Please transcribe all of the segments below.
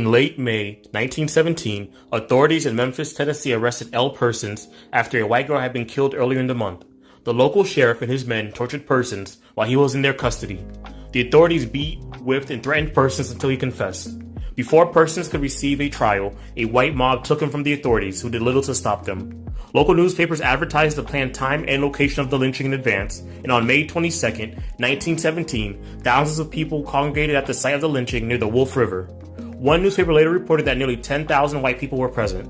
In late May 1917, authorities in Memphis, Tennessee arrested L. Persons after a white girl had been killed earlier in the month. The local sheriff and his men tortured Persons while he was in their custody. The authorities beat, whipped, and threatened Persons until he confessed. Before Persons could receive a trial, a white mob took him from the authorities, who did little to stop them. Local newspapers advertised the planned time and location of the lynching in advance, and on May 22, 1917, thousands of people congregated at the site of the lynching near the Wolf River. One newspaper later reported that nearly 10,000 white people were present.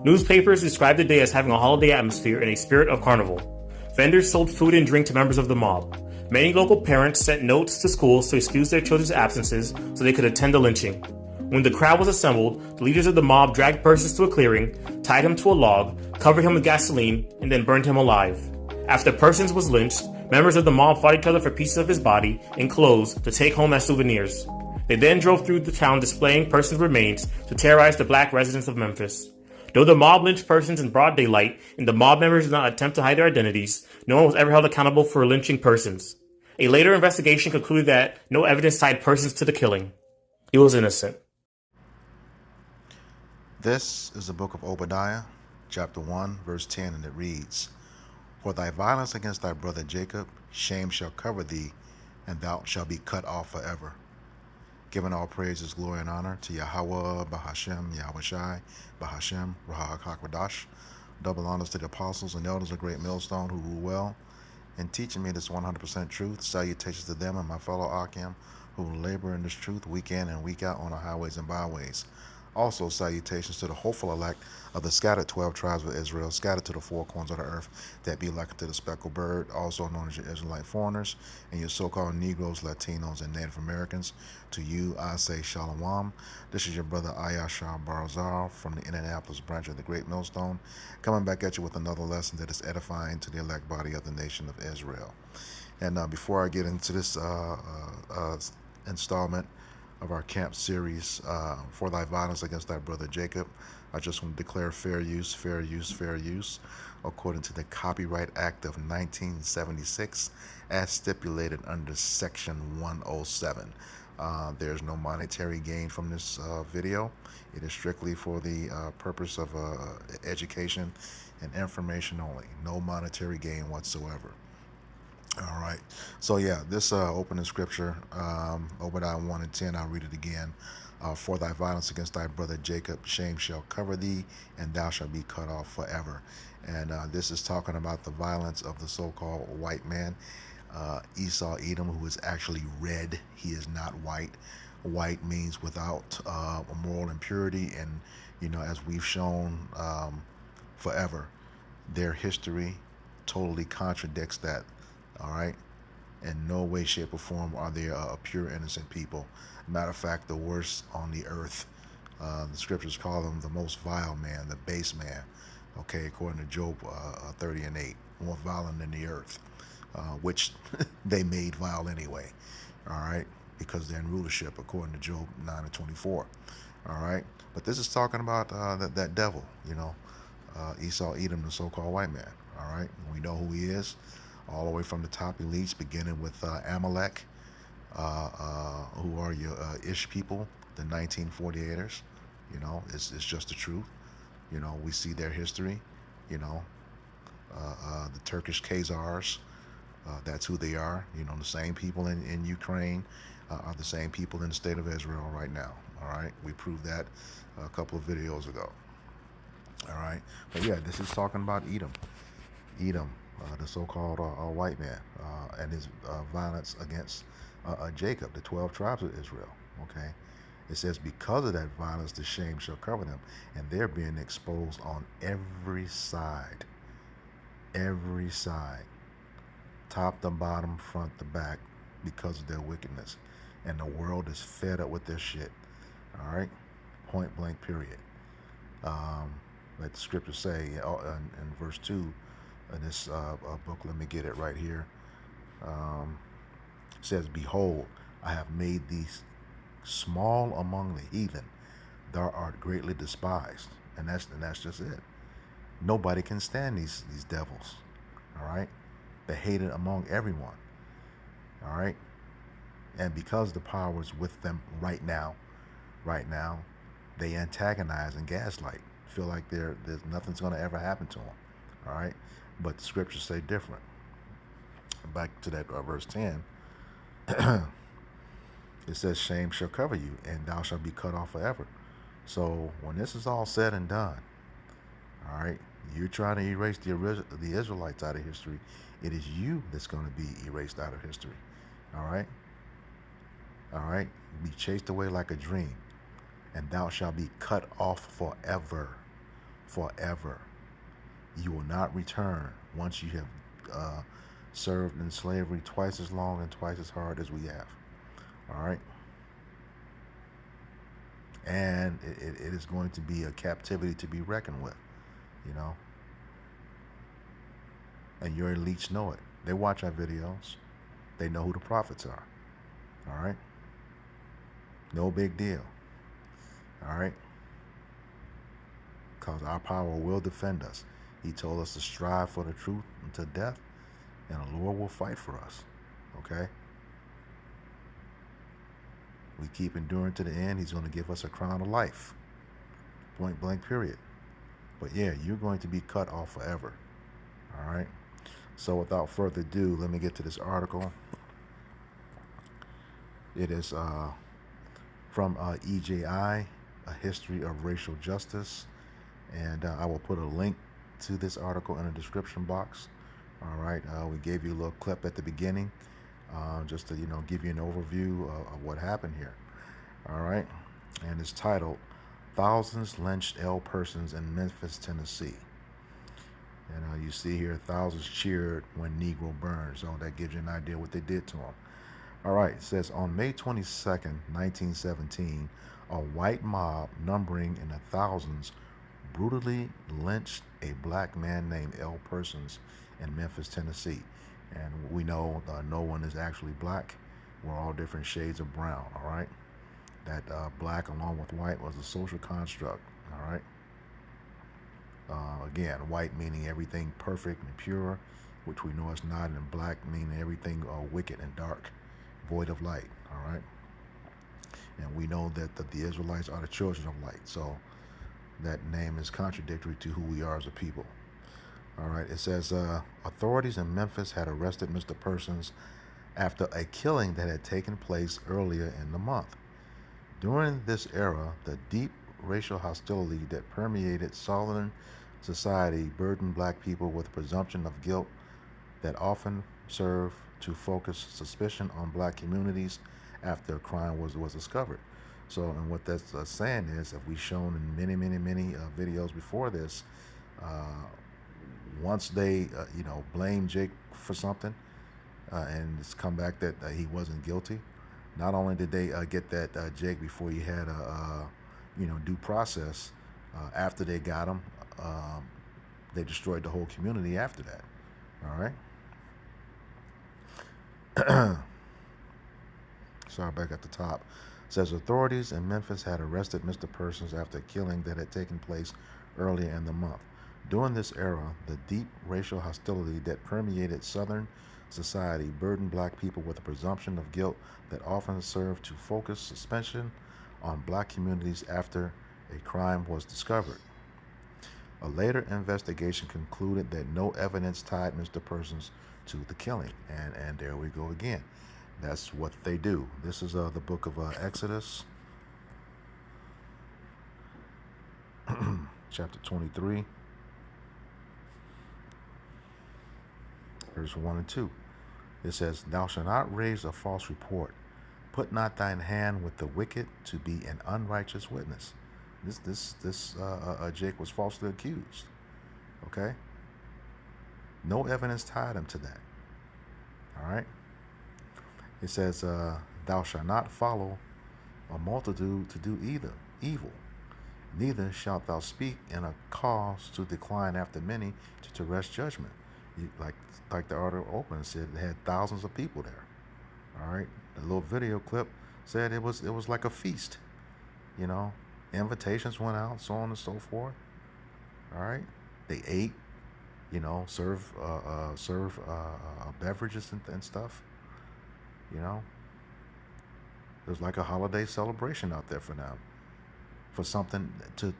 Newspapers described the day as having a holiday atmosphere and a spirit of carnival. Vendors sold food and drink to members of the mob. Many local parents sent notes to schools to excuse their children's absences so they could attend the lynching. When the crowd was assembled, the leaders of the mob dragged Persons to a clearing, tied him to a log, covered him with gasoline, and then burned him alive. After Persons was lynched, members of the mob fought each other for pieces of his body and clothes to take home as souvenirs. They then drove through the town displaying Persons' remains to terrorize the black residents of Memphis. Though the mob lynched Persons in broad daylight and the mob members did not attempt to hide their identities, no one was ever held accountable for lynching Persons. A later investigation concluded that no evidence tied Persons to the killing. He was innocent. This is the book of Obadiah, chapter 1, verse 10, and it reads, For thy violence against thy brother Jacob, shame shall cover thee, and thou shalt be cut off forever. Giving all praises, glory, and honor to Yahweh, Bahashem, Yahushai, Bahashem, Rahak HaKadosh. Double honors to the apostles and elders of Great Millstone who rule well, and teaching me this 100% truth. Salutations to them and my fellow Akim who labor in this truth week in and week out on the highways and byways. Also, salutations to the hopeful elect of the scattered 12 tribes of Israel, scattered to the four corners of the earth, that be like unto the speckled bird, also known as your Israelite foreigners, and your so-called Negroes, Latinos, and Native Americans. To you, I say Shalom. This is your brother Ayashar Barazar from the Indianapolis branch of the Great Millstone, coming back at you with another lesson that is edifying to the elect body of the nation of Israel. And before I get into this installment of our camp series, For Thy Violence Against Thy Brother Jacob, I just want to declare fair use, according to the Copyright Act of 1976, as stipulated under Section 107. There's no monetary gain from this video. It is strictly for the purpose of education and information only. No monetary gain whatsoever. All right. So yeah, this opening scripture, Obadiah 1 and 10, I'll read it again. For thy violence against thy brother Jacob, shame shall cover thee, and thou shalt be cut off forever. And this is talking about the violence of the so-called white man, Esau Edom, who is actually red. He is not white. White means without moral impurity, and as we've shown forever, their history totally contradicts that. All right. In no way, shape, or form are they a pure, innocent people. Matter of fact, the worst on the earth. The scriptures call them the most vile man, the base man. Okay, according to Job 30 and 8, more violent than the earth, which they made vile anyway. All right, because they're in rulership, according to Job 9 and 24. All right, but this is talking about that devil, Esau Edom, the so-called white man. All right, we know who he is. All the way from the top elites, beginning with Amalek, who are your Ish people, the 1948ers. It's just the truth. We see their history. The Turkish Khazars, that's who they are. The same people in Ukraine are the same people in the state of Israel right now. All right, we proved that a couple of videos ago. All right, but yeah, this is talking about Edom. The so-called white man, and his violence against Jacob, the 12 tribes of Israel. Okay, it says, because of that violence, the shame shall cover them, and they're being exposed on every side, top to bottom, front to back, because of their wickedness, and the world is fed up with their shit. All right, point blank, period. Like the scriptures say in verse 2. In this book, let me get it right here. It says, behold, I have made thee small among the heathen. Thou art greatly despised. And that's just it. Nobody can stand these devils. All right? They're hated among everyone. All right? And because the power is with them right now, They antagonize and gaslight, feel like there's nothing's going to ever happen to them. All right, but the scriptures say different. Back to that verse 10, it says, "Shame shall cover you, and thou shalt be cut off forever." So when this is all said and done, all right, you're trying to erase the Israelites out of history. It is you that's going to be erased out of history. All right, all right, be chased away like a dream, and thou shalt be cut off forever, forever. You will not return once you have served in slavery twice as long and twice as hard as we have. All right, and it is going to be a captivity to be reckoned with. You know, and your elites know it. They watch our videos. They know who the prophets are. All right, no big deal. All right, because our power will defend us. He told us to strive for the truth unto death, and the Lord will fight for us. Okay, we keep enduring to the end, He's going to give us a crown of life. Point blank, period. But yeah, you're going to be cut off forever. All right. So without further ado, let me get to this article. It is from EJI, A History of Racial Justice. And I will put a link to this article in the description box. All right. We gave you a little clip at the beginning just to, give you an overview of what happened here. All right. And it's titled, "Thousands Lynched L Persons in Memphis, Tennessee." And you see here, thousands cheered when Negro burned. So that gives you an idea what they did to him. All right, it says, on May 22nd, 1917, a white mob numbering in the thousands brutally lynched a black man named L. Persons in Memphis, Tennessee. And we know no one is actually black. We're all different shades of brown, all right? That black along with white was a social construct, all right? Again, white meaning everything perfect and pure, which we know it's not, and black meaning everything wicked and dark, void of light, all right? And we know that the Israelites are the children of light, so that name is contradictory to who we are as a people. All right, it says, authorities in Memphis had arrested Mr. Persons after a killing that had taken place earlier in the month. During this era, the deep racial hostility that permeated Southern society burdened black people with a presumption of guilt that often served to focus suspicion on black communities after a crime was discovered. So, and what that's saying is, if we've shown in many videos before this, once they, blame Jake for something, and it's come back that he wasn't guilty, not only did they get that Jake before he had a, due process, after they got him, they destroyed the whole community after that. All right. Sorry, back at the top. It says authorities in Memphis had arrested Mr. Persons after a killing that had taken place earlier in the month. During this era, the deep racial hostility that permeated Southern society burdened black people with a presumption of guilt that often served to focus suspicion on black communities after a crime was discovered. A later investigation concluded that no evidence tied Mr. Persons to the killing. And there we go again. That's what they do. This is the book of Exodus, chapter 23, verse 1 and 2. It says, "Thou shalt not raise a false report. Put not thine hand with the wicked to be an unrighteous witness." This Jake was falsely accused. Okay? No evidence tied him to that. All right? It says, "Thou shalt not follow a multitude to do either evil. Neither shalt thou speak in a cause to decline after many to wrest judgment." Like the article opened said, it had thousands of people there. All right? The little video clip said it was like a feast. Invitations went out, so on and so forth. All right? They ate, serve beverages and stuff. It was like a holiday celebration out there for them. for something to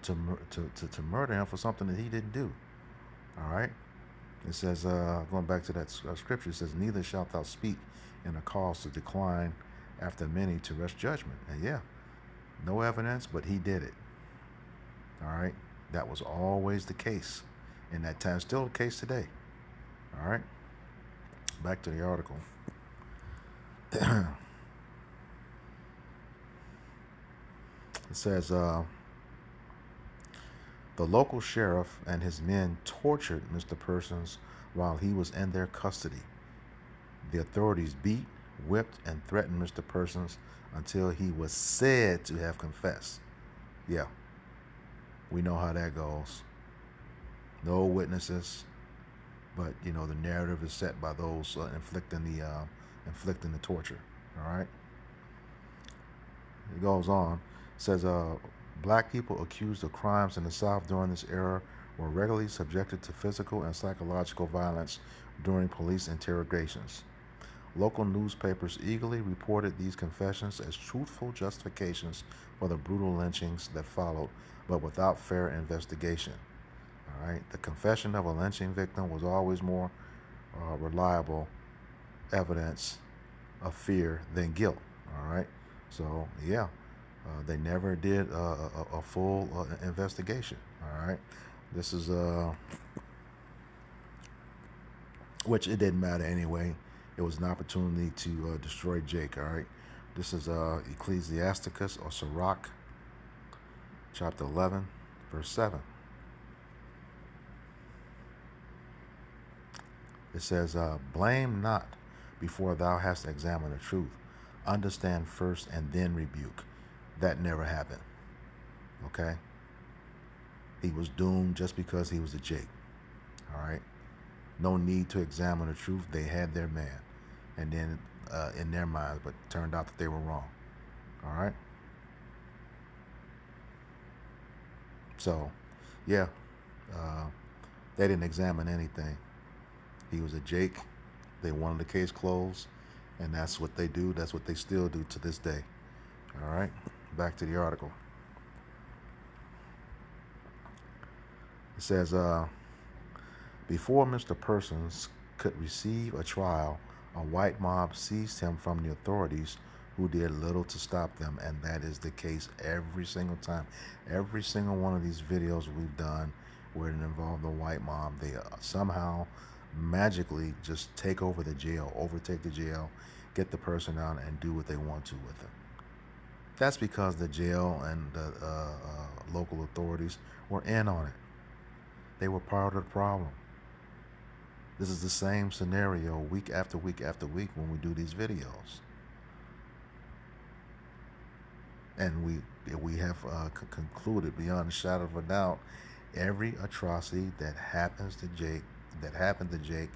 murder him for something that he didn't do. All right. It says, going back to that scripture, it says, "Neither shalt thou speak in a cause to decline after many to rush judgment." And yeah, no evidence, but he did it. All right. That was always the case in that time, still the case today. All right. Back to the article. It says, the local sheriff and his men tortured Mr. Persons while he was in their custody. The authorities beat, whipped, and threatened Mr. Persons until he was said to have confessed. Yeah, we know how that goes. No witnesses, but you know the narrative is set by those inflicting the torture. All right. It goes on. It says, black people accused of crimes in the South during this era were regularly subjected to physical and psychological violence during police interrogations. Local newspapers eagerly reported these confessions as truthful justifications for the brutal lynchings that followed, but without fair investigation. All right, the confession of a lynching victim was always more reliable evidence of fear than guilt. All right, so yeah, they never did a full investigation. All right, this is which it didn't matter anyway. It was an opportunity to destroy Jake. All right, this is Ecclesiasticus or Sirach, chapter 11, verse 7. It says, "Blame not before thou hast examined the truth. Understand first and then rebuke." That never happened. Okay? He was doomed just because he was a Jake. All right? No need to examine the truth. They had their man. And then in their minds, but it turned out that they were wrong. All right? So, yeah, they didn't examine anything. He was a Jake. They wanted the case closed, and that's what they do. That's what they still do to this day. All right, back to the article. It says, before Mr. Persons could receive a trial, a white mob seized him from the authorities who did little to stop them, and that is the case every single time. Every single one of these videos we've done where it involved the white mob, they somehow magically just take over the jail, overtake the jail, get the person out, and do what they want to with them. That's because the jail and the local authorities were in on it. They were part of the problem. This is the same scenario week after week after week when we do these videos. And we have concluded beyond a shadow of a doubt, every atrocity that happened to Jake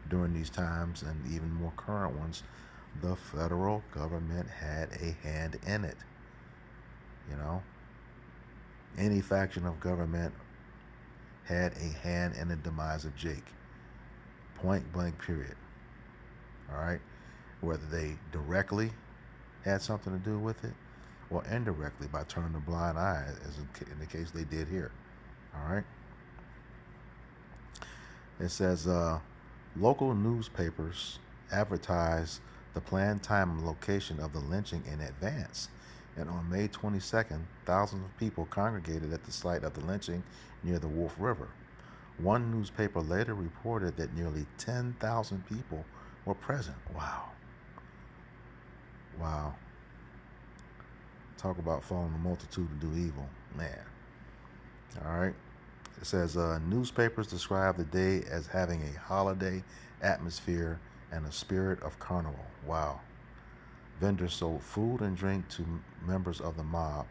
during these times, and even more current ones, the federal government had a hand in it. You know, any faction of government had a hand in the demise of Jake. Point blank, period. All right, whether they directly had something to do with it or indirectly by turning a blind eye, as in the case they did here. All right. It says, local newspapers advertised the planned time and location of the lynching in advance. And on May 22nd, thousands of people congregated at the site of the lynching near the Wolf River. One newspaper later reported that nearly 10,000 people were present. Wow. Wow. Talk about following the multitude to do evil. Man. All right. It says, newspapers describe the day as having a holiday atmosphere and a spirit of carnival. Wow. Vendors sold food and drink to members of the mob.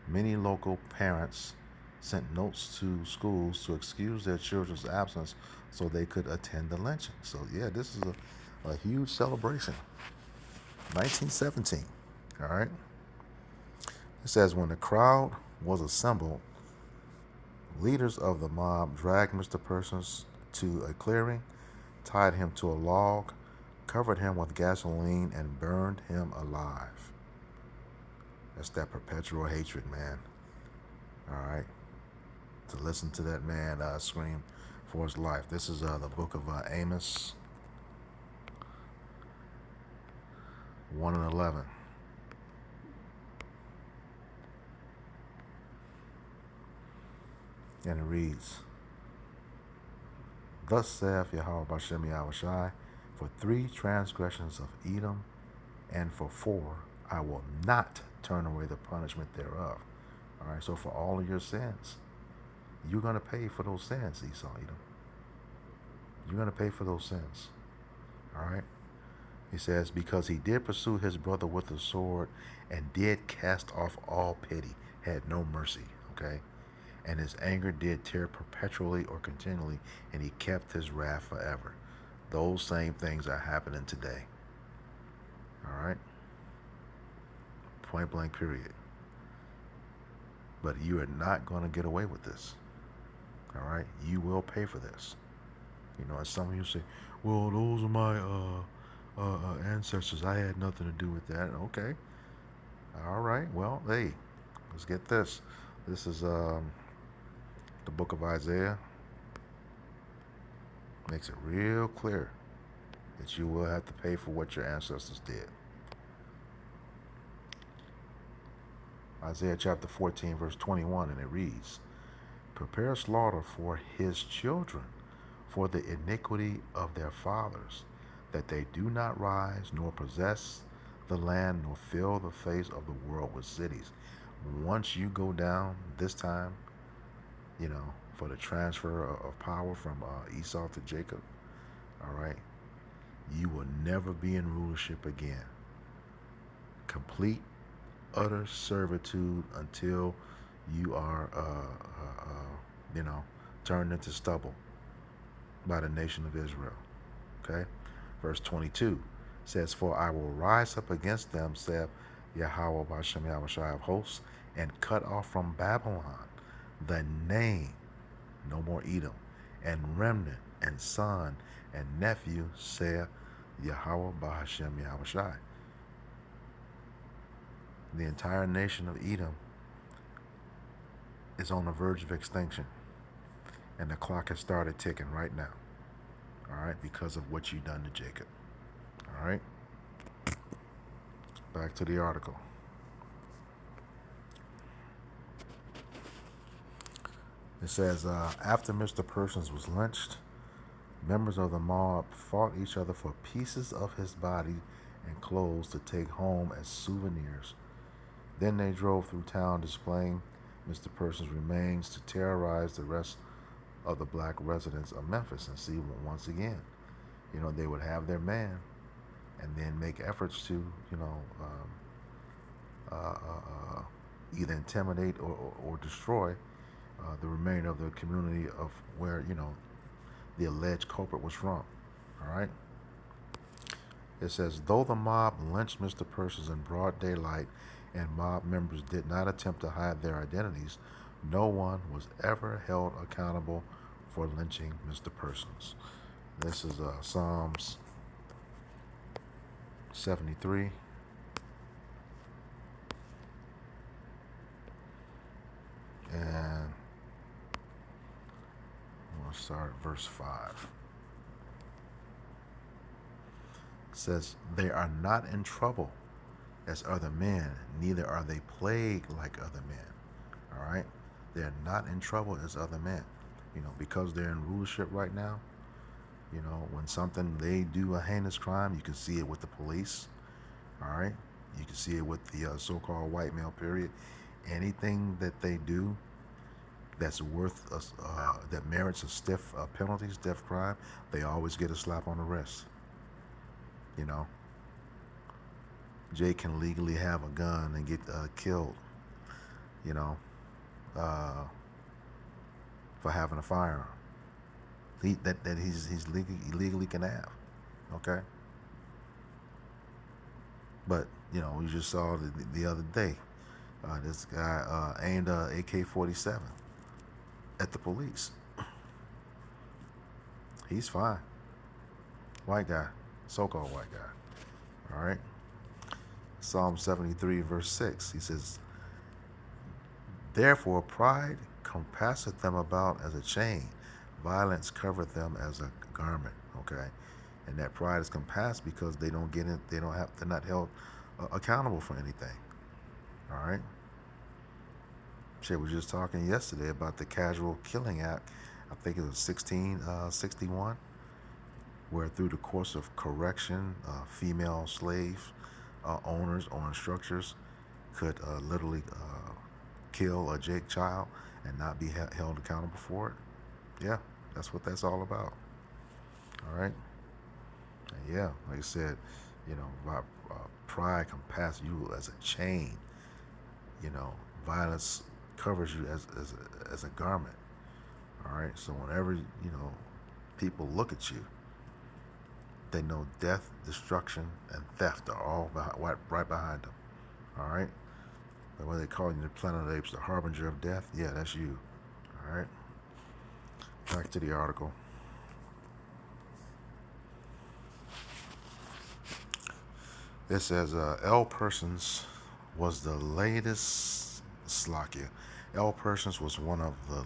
Many local parents sent notes to schools to excuse their children's absence so they could attend the lynching. So, yeah, this is a huge celebration. 1917. All right. It says, when the crowd was assembled, leaders of the mob dragged Mr. Persons to a clearing, tied him to a log, covered him with gasoline, and burned him alive. That's that perpetual hatred, man. All right, to listen to that man scream for his life. This is the book of Amos 1 and 11. And it reads, Thus saith Yahweh Bashem Yahushai, for 3 transgressions of Edom, and for 4 I will not turn away the punishment thereof. All right, so for all of your sins, you're going to pay for those sins, Esau, Edom. You're going to pay for those sins. All right? He says, because he did pursue his brother with the sword and did cast off all pity, had no mercy. Okay? And his anger did tear perpetually or continually, and he kept his wrath forever. Those same things are happening today. All right? Point blank, period. But you are not going to get away with this. All right? You will pay for this. You know, and some of you say, well, those are my ancestors. I had nothing to do with that. Okay. All right. Well, hey, let's get this. This is the book of Isaiah. Makes it real clear that you will have to pay for what your ancestors did. Isaiah chapter 14, verse 21, and it reads, Prepare slaughter for his children, for the iniquity of their fathers, that they do not rise, nor possess the land, nor fill the face of the world with cities. Once you go down this time, you know, for the transfer of power from Esau to Jacob, all right, you will never be in rulership again. Complete, utter servitude until you are, you know, turned into stubble by the nation of Israel. Okay? Verse 22 says, For I will rise up against them, saith Yahweh Bashem Yahushai of hosts, and cut off from Babylon the name, no more Edom, and remnant, and son, and nephew, saith Yahweh Bashem Yahushai. The entire nation of Edom is on the verge of extinction. And the clock has started ticking right now. All right, because of what you've done to Jacob. All right. Back to the article. It says, after Mr. Persons was lynched, members of the mob fought each other for pieces of his body and clothes to take home as souvenirs. Then they drove through town displaying Mr. Persons' remains to terrorize the rest of the black residents of Memphis. And see, once again, you know, they would have their man and then make efforts to, you know, either intimidate or destroy the remainder of the community of where, you know, the alleged culprit was from. All right. It says, though the mob lynched Mr. Persons in broad daylight and mob members did not attempt to hide their identities, no one was ever held accountable for lynching Mr. Persons. This is Psalms 73. And we'll start at verse 5. It says, they are not in trouble as other men, neither are they plagued like other men. All right? They're not in trouble as other men. You know, because they're in rulership right now, you know, when they do a heinous crime, you can see it with the police. All right? You can see it with the so-called white male period. Anything that they do that's worth, that merits a stiff penalty, stiff crime, they always get a slap on the wrist. You know, Jay can legally have a gun and get killed, you know, for having a firearm. That he's legally can have, okay. But you know, we just saw the other day, this guy aimed a AK-47 at the police. He's fine. White guy, so-called white guy. All right. Psalm 73, verse 6. He says, Therefore, pride compasseth them about as a chain, violence covereth them as a garment. Okay, and that pride is compassed because they don't get it. They don't have. They're not held accountable for anything. All right. Shit, we were just talking yesterday about the Casual Killing Act. I think it was 1661, where through the course of correction, female slave owners or instructors could literally kill a Jake child and not be held accountable for it. Yeah, that's what that's all about. All right. And yeah, like I said, pride can pass you as a chain. Violence covers you as a garment. All right. So whenever people look at you, they know death, destruction, and theft are all right behind them. All right. And what they call you, the Planet of the Apes, the harbinger of death. Yeah, that's you. All right. Back to the article. It says L. Persons was the latest Slovakia. L. Persons was one of the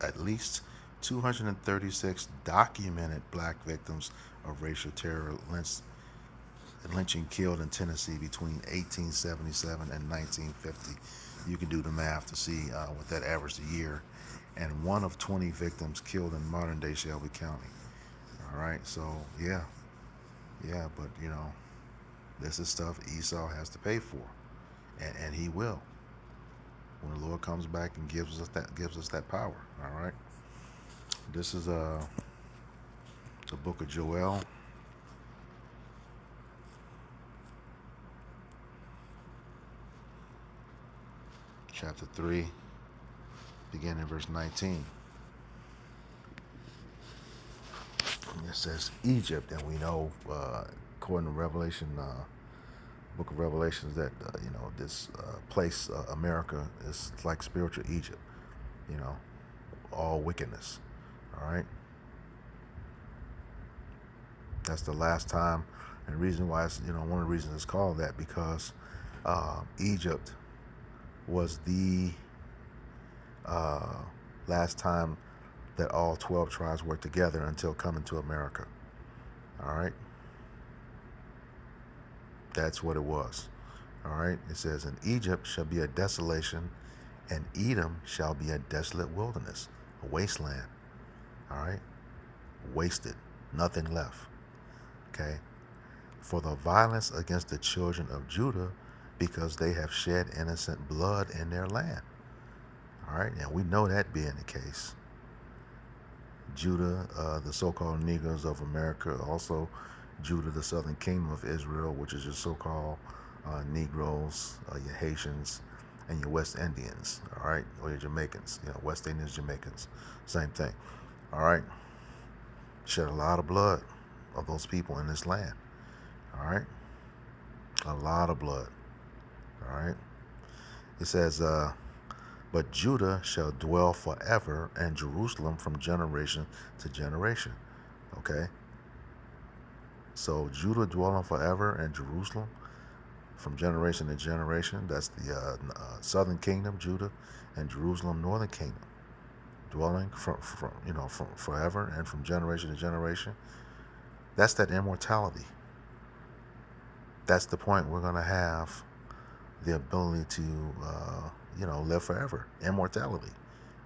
at least 236 documented black victims of racial terror lynching killed in Tennessee between 1877 and 1950. You can do the math to see what that averaged a year. And one of 20 victims killed in modern day Shelby County. All right, so yeah, but this is stuff Esau has to pay for, and he will when the Lord comes back and gives us that power. All right, this is the book of Joel. Chapter 3, beginning in verse 19. It says Egypt, and we know, according to Revelation, book of Revelations, that this place, America, is like spiritual Egypt. All wickedness. All right. That's the last time, and the reason why it's one of the reasons it's called that because Egypt was the last time that all 12 tribes worked together until coming to America. All right. That's what it was. All right. It says, and Egypt shall be a desolation, and Edom shall be a desolate wilderness, a wasteland. All right. Wasted. Nothing left. Okay. For the violence against the children of Judah, because they have shed innocent blood in their land. All right. And we know that being the case. Judah, the so-called Negroes of America, also Judah, the southern kingdom of Israel, which is your so-called Negroes, your Haitians, and your West Indians, all right, or your Jamaicans, West Indians, Jamaicans, same thing, all right. Shed a lot of blood of those people in this land, all right, a lot of blood, all right. It says, but Judah shall dwell forever, and Jerusalem from generation to generation. Okay? So Judah dwelling forever, and Jerusalem from generation to generation. That's the southern kingdom, Judah, and Jerusalem, northern kingdom, dwelling from forever and from generation to generation. That's that immortality. That's the point we're going to have the ability to live forever. Immortality.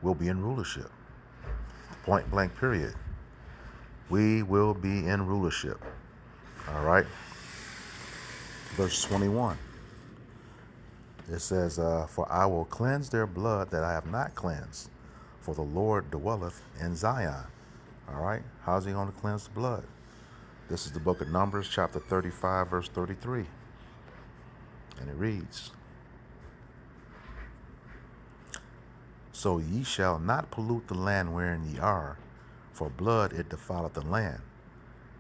We'll be in rulership. Point blank period. We will be in rulership. All right. Verse 21. It says, for I will cleanse their blood that I have not cleansed, for the Lord dwelleth in Zion. All right. How's he going to cleanse the blood? This is the book of Numbers, chapter 35, verse 33. And it reads, so ye shall not pollute the land wherein ye are, for blood it defileth the land,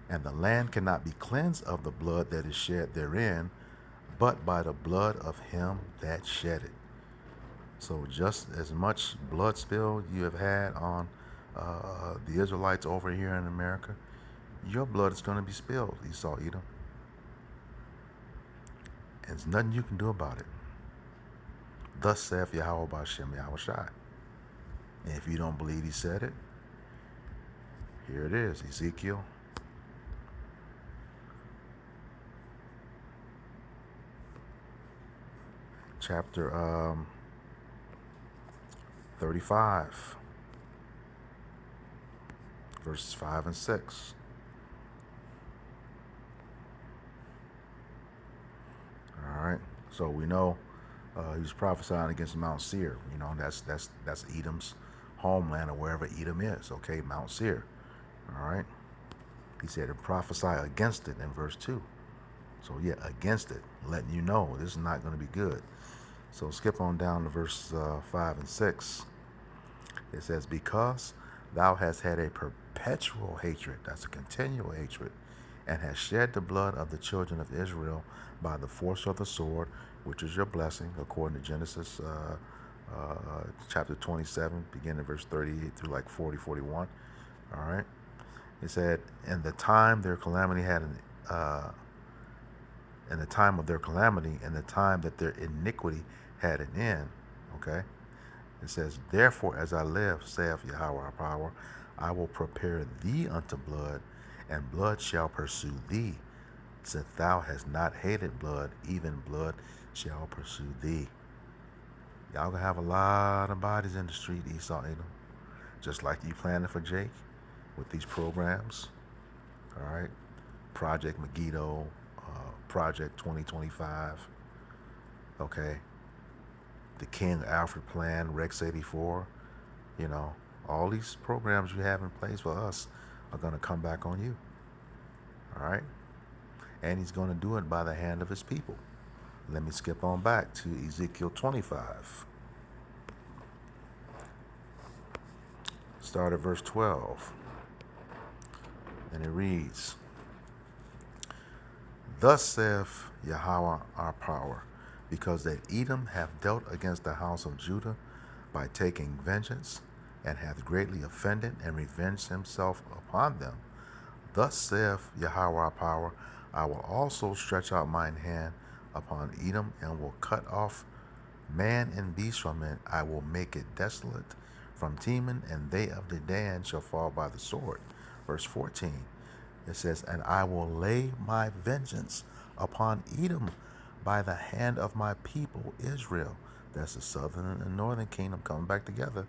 and the land cannot be cleansed of the blood that is shed therein, but by the blood of him that shed it. So just as much blood spill you have had on the Israelites over here in America, your blood is going to be spilled, Esau, Edom. And there's nothing you can do about it. Thus saith Yahweh Bashem Yahushai. And if you don't believe he said it, here it is, Ezekiel chapter 35, verses 5 and 6. All right. So we know he was prophesying against Mount Seir. You know, that's Edom's homeland, or wherever Edom is. Okay, Mount Seir. All right. He said to prophesy against it in verse 2. So yeah, against it, letting you know this is not going to be good. So skip on down to verse 5 and 6. It says, because thou hast had a perpetual hatred, that's a continual hatred, and hast shed the blood of the children of Israel by the force of the sword, which is your blessing, according to Genesis chapter 27, beginning at verse 38 through like 40, 41. All right. It said, in the time their calamity had in the time of their calamity, in the time that their iniquity had an end. Okay. It says, therefore, as I live, saith Yahweh our power, I will prepare thee unto blood, and blood shall pursue thee. Since thou hast not hated blood, even blood shall pursue thee. Y'all gonna have a lot of bodies in the street, Esau, Edom. Just like you planning for Jake with these programs. All right. Project Megiddo, Project 2025. Okay. The King Alfred Plan, Rex 84. You know, all these programs you have in place for us are going to come back on you. All right. And he's going to do it by the hand of his people. Let me skip on back to Ezekiel 25. Start at verse 12. And it reads, thus saith Yahweh our power, because that Edom hath dealt against the house of Judah by taking vengeance, and hath greatly offended and revenged himself upon them. Thus saith Yahweh our power, I will also stretch out mine hand upon Edom, and will cut off man and beast from it. I will make it desolate from Teman, and they of Dedan shall fall by the sword. Verse 14, it says, and I will lay my vengeance upon Edom by the hand of my people Israel. That's the southern and northern kingdom coming back together.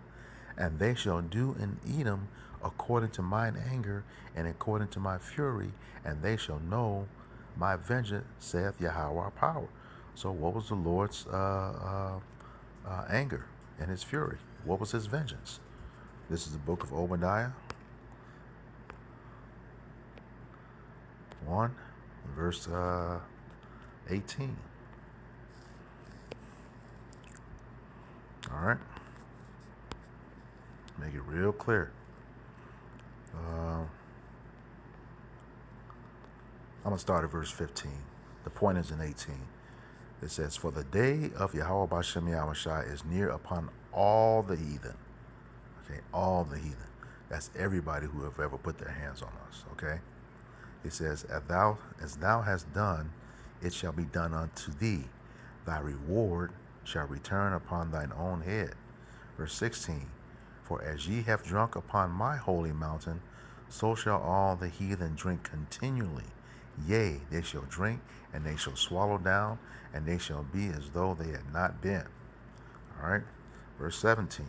And they shall do in Edom according to mine anger and according to my fury, and they shall know my vengeance, saith Yahweh our power. So what was the Lord's anger and his fury? What was his vengeance? This is the book of Obadiah 1, verse 18. All right. Make it real clear. I'm going to start at verse 15. The point is in 18. It says, for the day of Yahweh Bashem Yahushai is near upon all the heathen. Okay, all the heathen. That's everybody who have ever put their hands on us. Okay. It says, as thou hast done, it shall be done unto thee. Thy reward shall return upon thine own head. Verse 16, for as ye have drunk upon my holy mountain, so shall all the heathen drink continually. Yea, they shall drink, and they shall swallow down, and they shall be as though they had not been. All right. Verse 17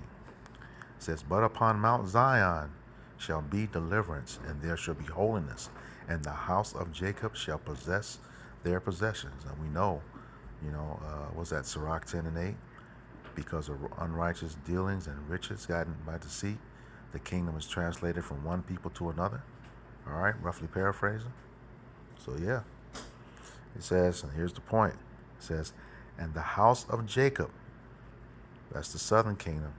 says, but upon Mount Zion shall be deliverance, and there shall be holiness, and the house of Jacob shall possess their possessions. And we know, was that Sirach 10 and 8? Because of unrighteous dealings and riches gotten by deceit, the kingdom is translated from one people to another. All right, roughly paraphrasing. So yeah, it says, and here's the point. It says, and the house of Jacob, that's the southern kingdom,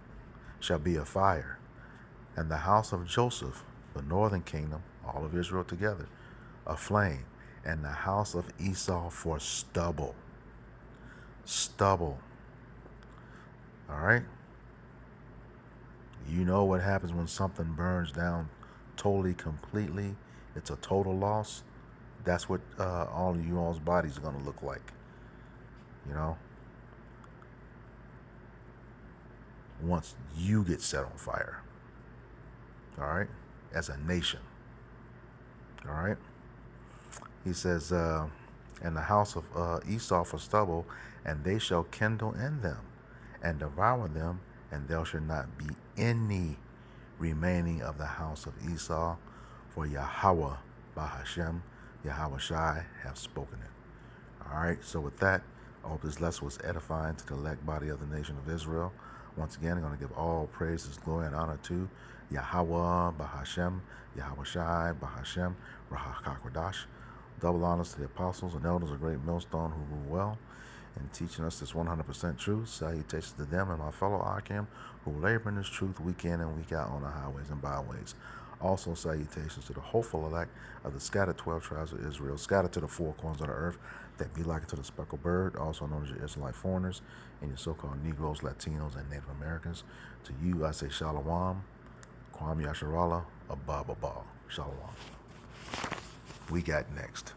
shall be a fire, and the house of Joseph, the northern kingdom, all of Israel together, a flame, and the house of Esau for stubble. Stubble. All right. You know what happens when something burns down totally, completely. It's a total loss. That's what all of you all's bodies are going to look like. once you get set on fire. All right? As a nation. All right? He says, and the house of Esau for stubble, and they shall kindle in them, and devour them, and there shall not be any remaining of the house of Esau, for Yahweh Bahashem, Yahweh Shai, have spoken it. All right, so with that, I hope this lesson was edifying to the elect body of the nation of Israel. Once again, I'm going to give all praises, glory, and honor to Yahweh Bahashem, Yahweh Shai, Bahashem, Rahakodash. Double honors to the apostles and elders of Great Millstone who rule well in teaching us this 100% truth. Salutations to them and my fellow Akim who labor in this truth week in and week out on the highways and byways. Also salutations to the hopeful elect of the scattered 12 tribes of Israel, scattered to the four corners of the earth, that be like to the speckled bird, also known as your Israelite foreigners, and your so-called Negroes, Latinos, and Native Americans. To you I say Shalom, Kwam Yasharallah, Abba Abba. Shalom. We got next.